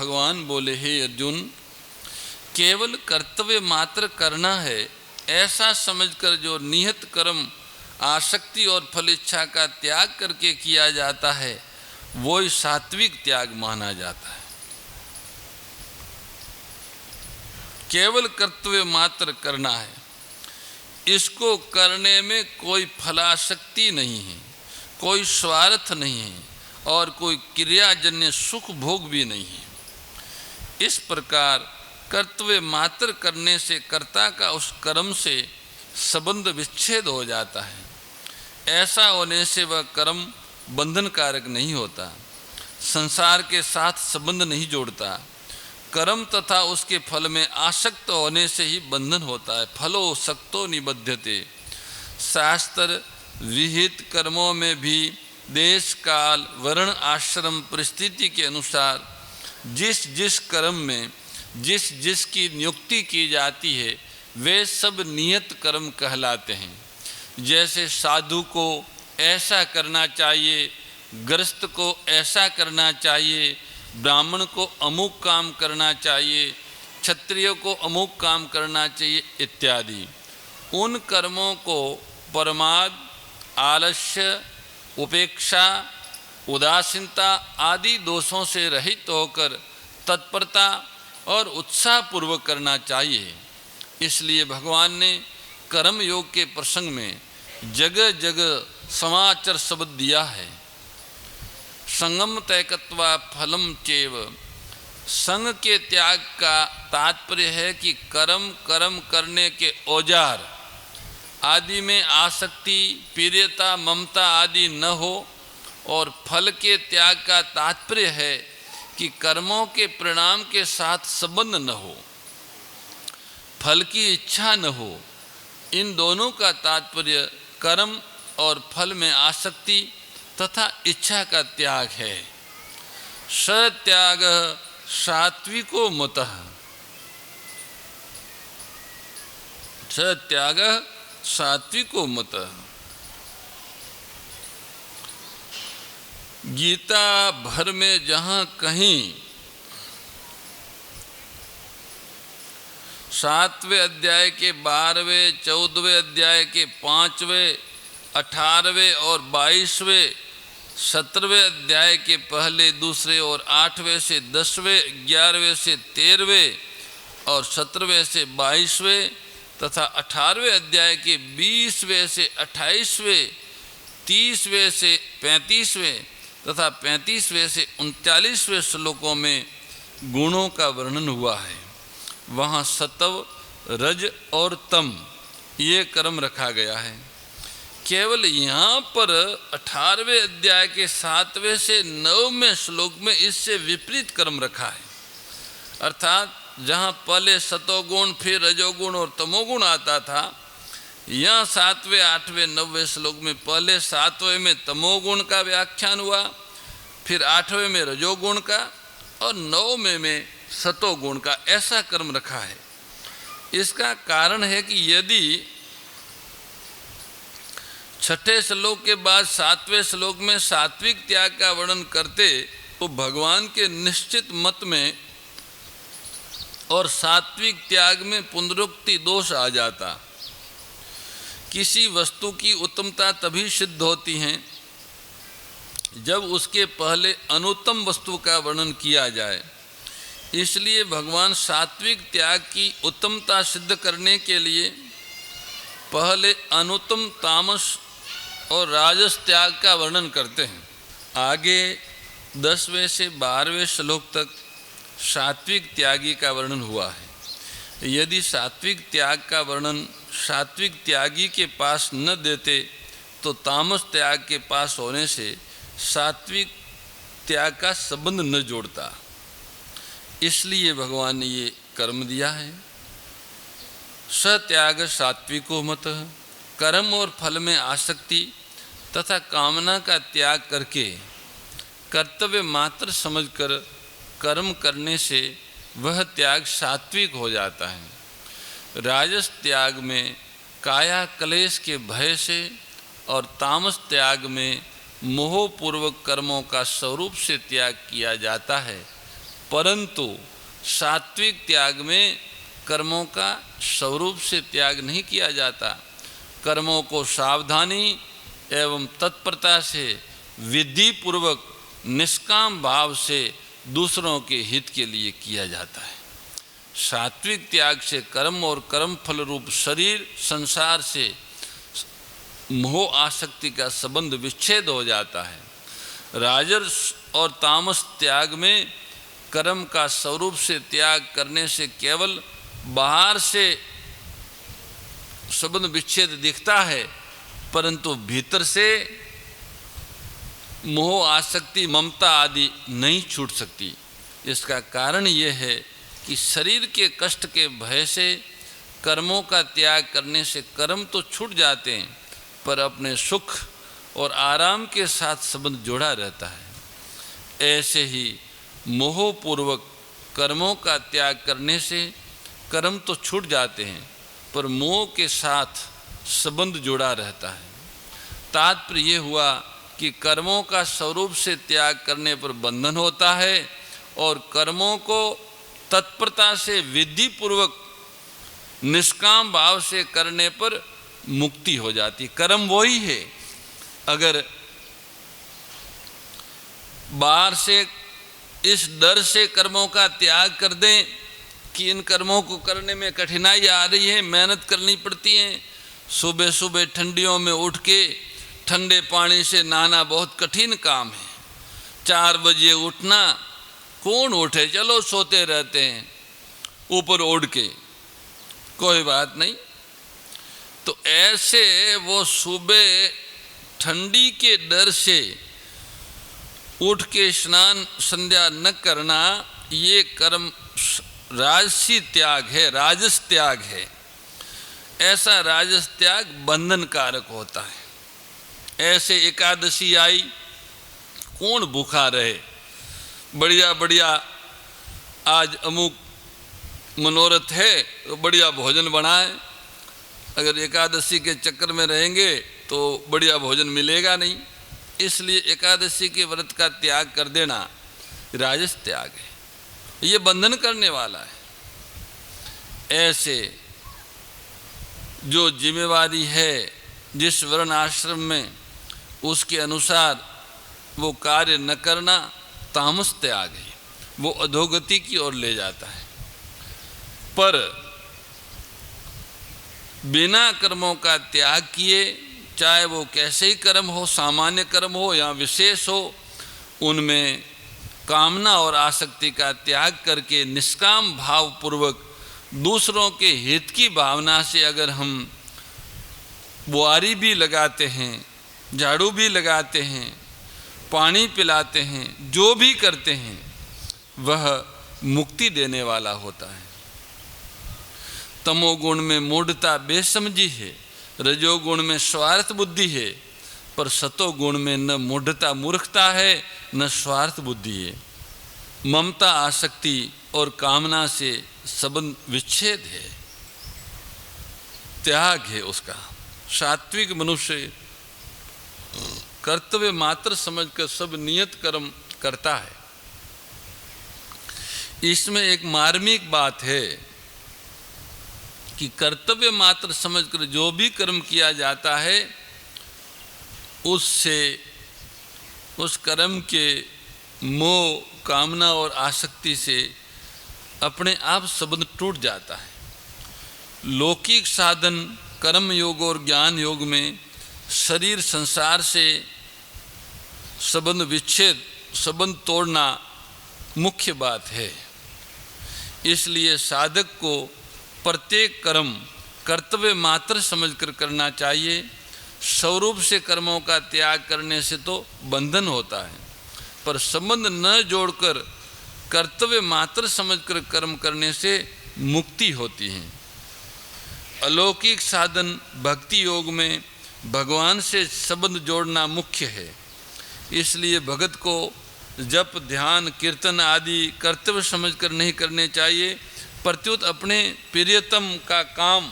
भगवान बोले, हे अर्जुन, केवल कर्तव्य मात्र करना है ऐसा समझकर जो नियत कर्म आसक्ति और फल इच्छा का त्याग करके किया जाता है वो ही सात्विक त्याग माना जाता है। केवल कर्तव्य मात्र करना है, इसको करने में कोई फलासक्ति नहीं है, कोई स्वार्थ नहीं है और कोई क्रियाजन्य सुख भोग भी नहीं है। इस प्रकार कर्तव्य मात्र करने से कर्ता का उस कर्म से संबंध विच्छेद हो जाता है। ऐसा होने से वह कर्म बंधन कारक नहीं होता, संसार के साथ संबंध नहीं जोड़ता। कर्म तथा उसके फल में आसक्त होने से ही बंधन होता है। फलो सक्तो निबध्यते। शास्त्र विहित कर्मों में भी देश काल वर्ण आश्रम परिस्थिति के अनुसार जिस जिस कर्म में जिस जिस की नियुक्ति की जाती है वे सब नियत कर्म कहलाते हैं। जैसे साधु को ऐसा करना चाहिए, गृहस्थ को ऐसा करना चाहिए, ब्राह्मण को अमुक काम करना चाहिए, क्षत्रिय को अमुक काम करना चाहिए इत्यादि। उन कर्मों को प्रमाद, आलस्य, उपेक्षा, उदासीनता आदि दोषों से रहित होकर तत्परता और उत्साहपूर्वक करना चाहिए। इसलिए भगवान ने कर्म योग के प्रसंग में जगह जगह समाचार शब्द दिया है। संगम तैकत्वा फलम चेव। संग के त्याग का तात्पर्य है कि कर्म करने के औजार आदि में आसक्ति, प्रियता, ममता आदि न हो, और फल के त्याग का तात्पर्य है कि कर्मों के परिणाम के साथ संबंध न हो, फल की इच्छा न हो। इन दोनों का तात्पर्य कर्म और फल में आसक्ति तथा इच्छा का त्याग है। सत्याग सात्विको मतः। सत्याग सात्विको मतः। गीता भर में जहाँ कहीं 7वें अध्याय के 12वें, 14वें अध्याय के 5वें, 18वें और 22वें, 17वें अध्याय के पहले, दूसरे और 8वें से 10वें, 11वें से 13वें और 17वें से 22वें तथा 18वें अध्याय के 20वें से 28वें, 30वें से 35वें तथा 35वें से 39वें श्लोकों में गुणों का वर्णन हुआ है। वहाँ सत्व, रज और तम ये कर्म रखा गया है। केवल यहाँ पर 18वें अध्याय के 7वें से 9वें श्लोक में इससे विपरीत कर्म रखा है। अर्थात जहाँ पहले सतोगुण फिर रजोगुण और तमोगुण आता था, यहाँ 7वें, 8वें, 9वें श्लोक में पहले 7वें में तमोगुण का व्याख्यान हुआ, फिर 8वें में रजोगुण का और 9वें में सतोगुण का, ऐसा कर्म रखा है। इसका कारण है कि यदि 6ठे श्लोक के बाद 7वें श्लोक में सात्विक त्याग का वर्णन करते तो भगवान के निश्चित मत में और सात्विक त्याग में पुनरुक्ति दोष आ जाता। किसी वस्तु की उत्तमता तभी सिद्ध होती है जब उसके पहले अनुत्तम वस्तु का वर्णन किया जाए। इसलिए भगवान सात्विक त्याग की उत्तमता सिद्ध करने के लिए पहले अनुत्तम तामस और राजस त्याग का वर्णन करते हैं। आगे 10वें से 12वें श्लोक तक सात्विक त्यागी का वर्णन हुआ है। यदि सात्विक त्याग का वर्णन सात्विक त्यागी के पास न देते तो तामस त्याग के पास होने से सात्विक त्याग का संबंध न जोड़ता। इसलिए भगवान ने ये कर्म दिया है। सत्याग सात्विको मतः। कर्म और फल में आसक्ति तथा कामना का त्याग करके कर्तव्य मात्र समझकर कर्म करने से वह त्याग सात्विक हो जाता है। राजस त्याग में काया क्लेश के भय से और तामस त्याग में मोहपूर्वक कर्मों का स्वरूप से त्याग किया जाता है। परंतु सात्विक त्याग में कर्मों का स्वरूप से त्याग नहीं किया जाता। कर्मों को सावधानी एवं तत्परता से विधि पूर्वक निष्काम भाव से दूसरों के हित के लिए किया जाता है। सात्विक त्याग से कर्म और कर्म फल रूप शरीर संसार से मोह आसक्ति का संबंध विच्छेद हो जाता है। राजस और तामस त्याग में कर्म का स्वरूप से त्याग करने से केवल बाहर से संबंध विच्छेद दिखता है, परंतु भीतर से मोह आसक्ति ममता आदि नहीं छूट सकती। इसका कारण यह है कि शरीर के कष्ट के भय से कर्मों का त्याग करने से कर्म तो छूट जाते हैं, पर अपने सुख और आराम के साथ संबंध जुड़ा रहता है। ऐसे ही मोहपूर्वक कर्मों का त्याग करने से कर्म तो छूट जाते हैं, पर मोह के साथ संबंध जुड़ा रहता है। तात्पर्य यह हुआ कि कर्मों का स्वरूप से त्याग करने पर बंधन होता है और कर्मों को तत्परता से विधि पूर्वक निष्काम भाव से करने पर मुक्ति हो जाती। कर्म वही है। अगर बाहर से इस डर से कर्मों का त्याग कर दें कि इन कर्मों को करने में कठिनाई आ रही है, मेहनत करनी पड़ती है, सुबह सुबह ठंडियों में उठ के ठंडे पानी से नहाना बहुत कठिन काम है, 4 बजे उठना, कौन उठे, चलो सोते रहते हैं ऊपर ओढ़ के, कोई बात नहीं। तो ऐसे वो सुबह ठंडी के डर से उठ के स्नान संध्या न करना, ये कर्म राजसी त्याग है, राजस त्याग है। ऐसा राजस त्याग बंधन कारक होता है। ऐसे एकादशी आई, कौन भूखा रहे, बढ़िया बढ़िया आज अमुक मनोरथ है तो बढ़िया भोजन बनाए। अगर एकादशी के चक्कर में रहेंगे तो बढ़िया भोजन मिलेगा नहीं। इसलिए एकादशी के व्रत का त्याग कर देना राजस त्याग है, ये बंधन करने वाला है। ऐसे जो जिम्मेवारी है जिस वर्ण आश्रम में, उसके अनुसार वो कार्य न करना तामस त्याग है, वो अधोगति की ओर ले जाता है। पर बिना कर्मों का त्याग किए, चाहे वो कैसे ही कर्म हो, सामान्य कर्म हो या विशेष हो, उनमें कामना और आसक्ति का त्याग करके निष्काम भाव पूर्वक दूसरों के हित की भावना से अगर हम बुआरी भी लगाते हैं, झाड़ू भी लगाते हैं, पानी पिलाते हैं, जो भी करते हैं, वह मुक्ति देने वाला होता है। तमोगुण में मूढ़ता बेसमझी है, रजोगुण में स्वार्थ बुद्धि है, पर सतोगुण में न मूढ़ता मूर्खता है न स्वार्थ बुद्धि है। ममता आसक्ति और कामना से संबंध विच्छेद है, त्याग है उसका। सात्विक मनुष्य कर्तव्य मात्र समझकर सब नियत कर्म करता है। इसमें एक मार्मिक बात है कि कर्तव्य मात्र समझकर जो भी कर्म किया जाता है, उससे उस कर्म के मोह, कामना और आसक्ति से अपने आप संबंध टूट जाता है। लौकिक साधन कर्म योग और ज्ञान योग में शरीर संसार से संबंध विच्छेद, संबंध तोड़ना मुख्य बात है। इसलिए साधक को प्रत्येक कर्म कर्तव्य मात्र समझकर करना चाहिए। स्वरूप से कर्मों का त्याग करने से तो बंधन होता है, पर संबंध न जोड़कर कर्तव्य मात्र समझकर कर्म करने से मुक्ति होती है। अलौकिक साधन भक्ति योग में भगवान से संबंध जोड़ना मुख्य है। इसलिए भगत को जप, ध्यान, कीर्तन आदि कर्तव्य समझकर नहीं करने चाहिए, प्रत्युत अपने प्रियतम का काम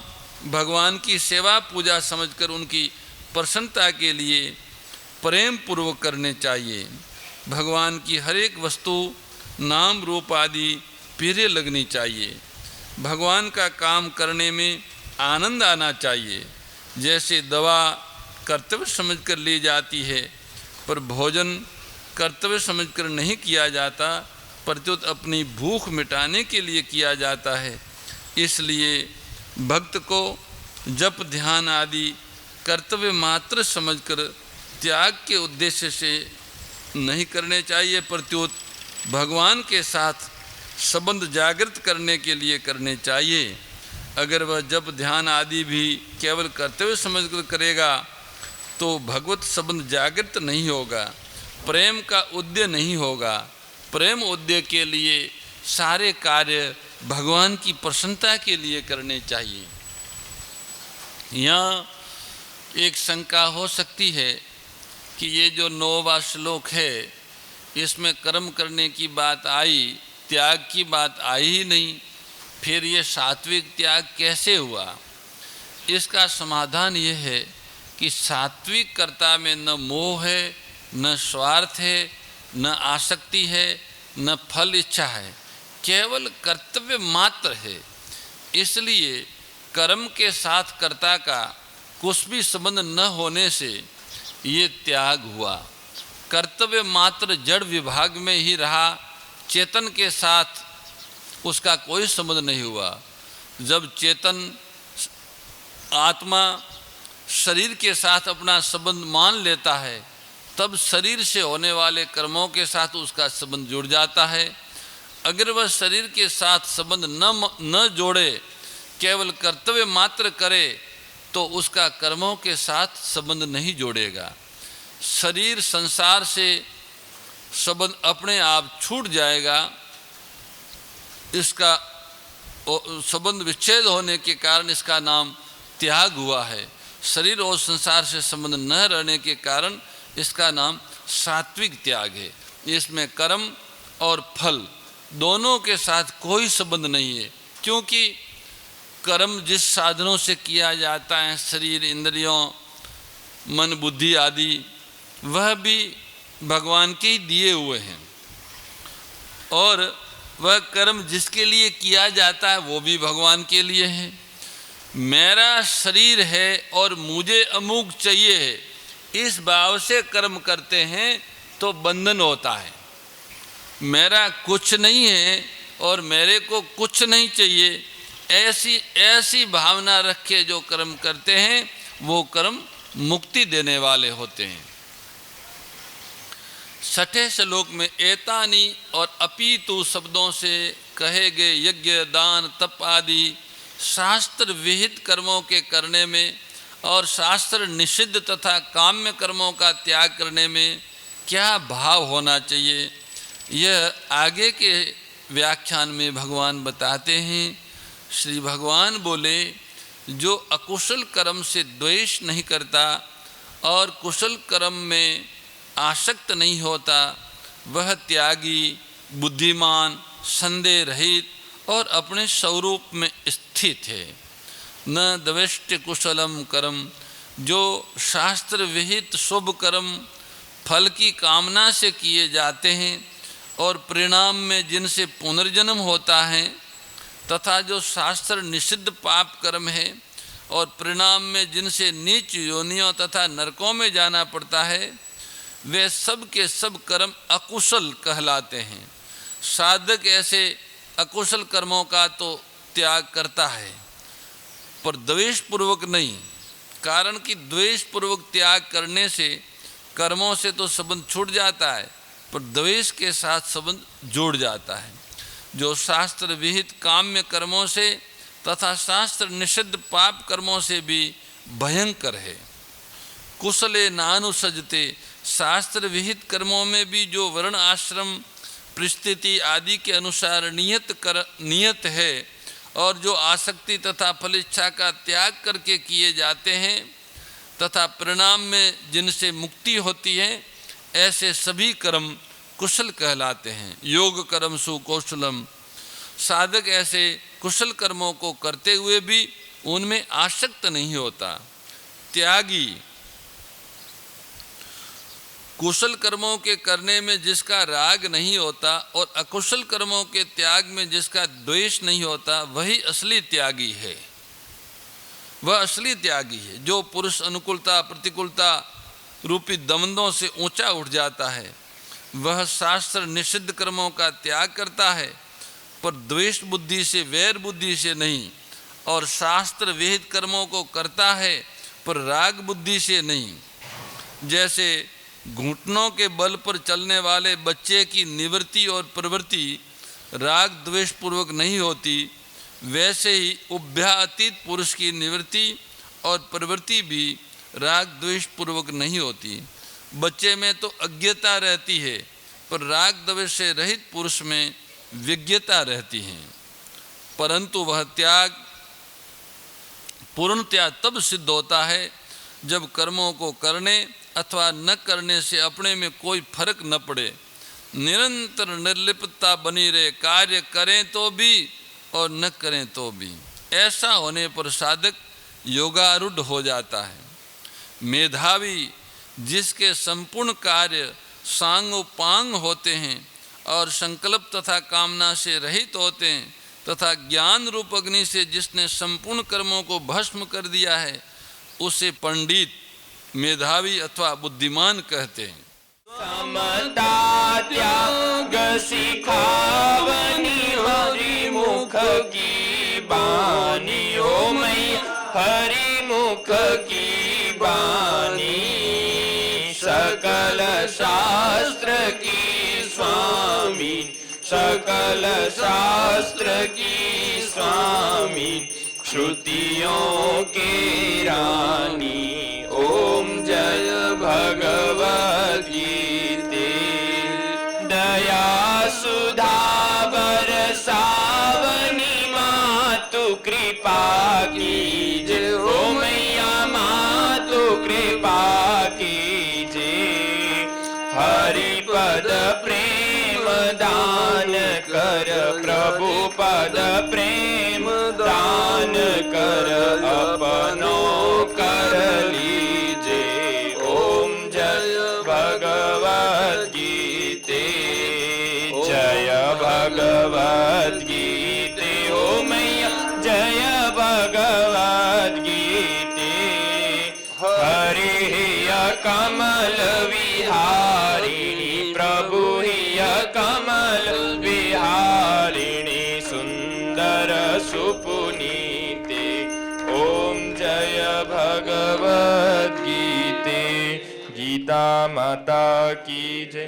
भगवान की सेवा पूजा समझकर उनकी प्रसन्नता के लिए प्रेम पूर्वक करने चाहिए। भगवान की हर एक वस्तु नाम रूप आदि पीढ़े लगनी चाहिए। भगवान का काम करने में आनंद आना चाहिए। जैसे दवा कर्तव्य समझकर ली जाती है, पर भोजन कर्तव्य समझकर नहीं किया जाता, प्रत्युत अपनी भूख मिटाने के लिए किया जाता है। इसलिए भक्त को जप ध्यान आदि कर्तव्य मात्र समझकर त्याग के उद्देश्य से नहीं करने चाहिए, प्रत्युत भगवान के साथ संबंध जागृत करने के लिए करने चाहिए। अगर वह जप ध्यान आदि भी केवल कर्तव्य समझकर करेगा तो भगवत संबंध जागृत नहीं होगा, प्रेम का उद्य नहीं होगा। प्रेम उद्य के लिए सारे कार्य भगवान की प्रसन्नता के लिए करने चाहिए। यहाँ एक शंका हो सकती है कि ये जो 9वां श्लोक है इसमें कर्म करने की बात आई, त्याग की बात आई ही नहीं, फिर ये सात्विक त्याग कैसे हुआ? इसका समाधान ये है कि सात्विक कर्ता में न मोह है, न स्वार्थ है, न आसक्ति है, न फल इच्छा है, केवल कर्तव्य मात्र है। इसलिए कर्म के साथ कर्ता का कुछ भी संबंध न होने से ये त्याग हुआ। कर्तव्य मात्र जड़ विभाग में ही रहा, चेतन के साथ उसका कोई संबंध नहीं हुआ। जब चेतन आत्मा शरीर के साथ अपना संबंध मान लेता है, तब शरीर से होने वाले कर्मों के साथ उसका संबंध जुड़ जाता है। अगर वह शरीर के साथ संबंध न जोड़े, केवल कर्तव्य मात्र करे, तो उसका कर्मों के साथ संबंध नहीं जोड़ेगा। शरीर संसार से संबंध अपने आप छूट जाएगा। इसका संबंध विच्छेद होने के कारण इसका नाम त्याग हुआ है। शरीर और संसार से संबंध न रहने के कारण इसका नाम सात्विक त्याग है। इसमें कर्म और फल दोनों के साथ कोई संबंध नहीं है, क्योंकि कर्म जिस साधनों से किया जाता है, शरीर, इंद्रियों, मन, बुद्धि आदि, वह भी भगवान के ही दिए हुए हैं, और वह कर्म जिसके लिए किया जाता है वो भी भगवान के लिए है। मेरा शरीर है और मुझे अमुक चाहिए है, इस भाव से कर्म करते हैं तो बंधन होता है। मेरा कुछ नहीं है और मेरे को कुछ नहीं चाहिए, ऐसी भावना रख के जो कर्म करते हैं वो कर्म मुक्ति देने वाले होते हैं। 6ठे श्लोक में एतानी और अपितु शब्दों से कहे गए यज्ञ, दान, तप आदि शास्त्र विहित कर्मों के करने में और शास्त्र निषिद्ध तथा काम्य कर्मों का त्याग करने में क्या भाव होना चाहिए, यह आगे के व्याख्यान में भगवान बताते हैं। श्री भगवान बोले, जो अकुशल कर्म से द्वेष नहीं करता और कुशल कर्म में आसक्त नहीं होता, वह त्यागी, बुद्धिमान, संदेह रहित और अपने स्वरूप में स्थित है। न द्वेष्ट कुशलम कर्म, जो शास्त्र विहित शुभ कर्म फल की कामना से किए जाते हैं और परिणाम में जिनसे पुनर्जन्म होता है, तथा जो शास्त्र निषिद्ध पाप कर्म है और परिणाम में जिनसे नीच योनियों तथा नरकों में जाना पड़ता है, वे सब के सब कर्म अकुशल कहलाते हैं। साधक ऐसे अकुशल कर्मों का तो त्याग करता है, पर द्वेषपूर्वक नहीं, कारण कि द्वेषपूर्वक त्याग करने से कर्मों से तो संबंध छूट जाता है, पर द्वेष के साथ संबंध जुड़ जाता है। जो शास्त्र विहित काम्य कर्मों से तथा शास्त्र निषिद्ध पाप कर्मों से भी भयंकर है। कुशले नानुसजते, शास्त्र विहित कर्मों में भी जो वर्ण आश्रम परिस्थिति आदि के अनुसार नियत है और जो आसक्ति तथा फलिच्छा का त्याग करके किए जाते हैं तथा परिणाम में जिनसे मुक्ति होती है, ऐसे सभी कर्म कुशल कहलाते हैं। योग कर्म सुकौशलम, साधक ऐसे कुशल कर्मों को करते हुए भी उनमें आसक्त नहीं होता। त्यागी कुशल कर्मों के करने में जिसका राग नहीं होता और अकुशल कर्मों के त्याग में जिसका द्वेष नहीं होता, वही असली त्यागी है। वह असली त्यागी है। जो पुरुष अनुकूलता प्रतिकूलता रूपी दमनों से ऊंचा उठ जाता है, वह शास्त्र निषिद्ध कर्मों का त्याग करता है, पर द्वेष बुद्धि से, वैर बुद्धि से नहीं, और शास्त्र विहित कर्मों को करता है, पर राग बुद्धि से नहीं। जैसे घुटनों के बल पर चलने वाले बच्चे की निवृत्ति और प्रवृत्ति राग द्वेष पूर्वक नहीं होती, वैसे ही उभयातीत पुरुष की निवृत्ति और प्रवृत्ति भी राग द्वेष पूर्वक नहीं होती। बच्चे में तो अज्ञता रहती है, पर राग द्वेष से रहित पुरुष में विज्ञता रहती है। परंतु वह त्याग पूर्णतया तब सिद्ध होता है जब कर्मों को करने अथवा न करने से अपने में कोई फर्क न पड़े, निरंतर निर्लिप्तता बनी रहे, कार्य करें तो भी और न करें तो भी। ऐसा होने पर साधक योगारूढ़ हो जाता है। मेधावी जिसके संपूर्ण कार्य सांगोपांग होते हैं और संकल्प तथा कामना से रहित होते हैं, तथा ज्ञान रूप अग्नि से जिसने संपूर्ण कर्मों को भस्म कर दिया है, उसे पंडित, मेधावी अथवा बुद्धिमान कहते हैं। समता त्याग सिखावनी हरि मुख की बानी, ओ मैया हरि मुख की बानी। सकल शास्त्र की स्वामी, सकल शास्त्र की स्वामी, श्रुतियों के रानी। ओम जय भगवद गीते। दया सुधा बरसावनी मातु कृपा कीजे, ओ मैया मातु कृपा कीजे। हरि पद प्रेम दान कर, प्रभु पद प्रेम दान कर, अपनो कर लीजे। ओम जय भगवद गीते, जय भगवद गीते। ओ मैया जय भगवद गीते। हरि कमल विहारिणी, प्रभु ही कमल विहारिणी, सुंदर सुपुनीते। ओम जय भगवद गीते। गीता माता की जय।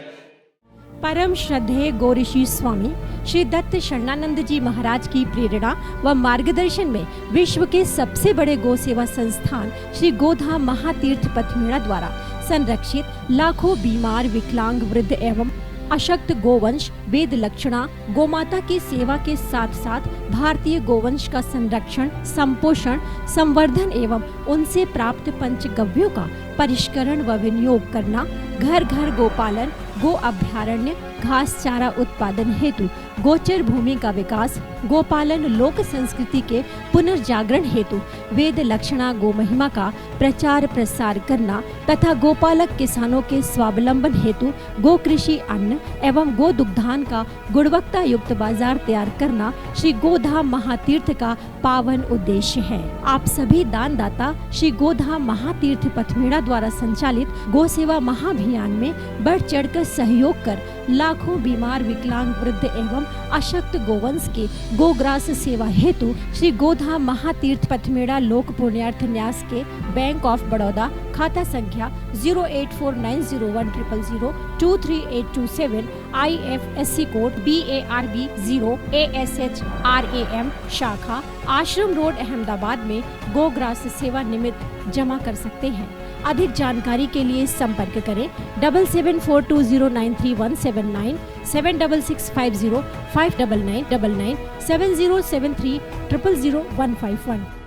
परम श्रद्धेय गौरीशी स्वामी श्री दत्त शरणानंद जी महाराज की प्रेरणा व मार्गदर्शन में विश्व के सबसे बड़े गौ सेवा संस्थान श्री गोधाम महातीर्थ पथमेड़ा द्वारा संरक्षित लाखों बीमार, विकलांग, वृद्ध एवं अशक्त गोवंश वेद लक्षणा गोमाता की सेवा के साथ साथ भारतीय गोवंश का संरक्षण, संपोषण, संवर्धन एवं उनसे प्राप्त पंचगव्यों का परिष्करण व विनियोग करना, घर घर गोपालन, गो अभ्यारण्य, घास चारा उत्पादन हेतु गोचर भूमि का विकास, गोपालन लोक संस्कृति के पुनर्जागरण हेतु वेद लक्षणा गो महिमा का प्रचार प्रसार करना तथा गोपालक किसानों के स्वावलंबन हेतु गो कृषि अन्न एवं गो दुग्धान का गुणवत्ता युक्त बाजार तैयार करना श्री गोधाम महातीर्थ का पावन उद्देश्य है। आप सभी दानदाता श्री गोधाम महातीर्थ पथमेड़ा द्वारा संचालित गो सेवा महाअभियान में बढ़ चढ़कर सहयोग कर लाखों बीमार, विकलांग, वृद्ध एवं अशक्त गोवंश के गोग्रास सेवा हेतु श्री गोधाम महातीर्थ पथमेड़ा लोक पुण्यार्थ न्यास के बैंक ऑफ बड़ौदा खाता संख्या 084901000232827 IFSC कोड BARB 0 ASHRAM शाखा आश्रम रोड अहमदाबाद में गोग्रास सेवा निमित्त जमा कर सकते हैं। अधिक जानकारी के लिए संपर्क करें 7742093179 7665059999 7073000151।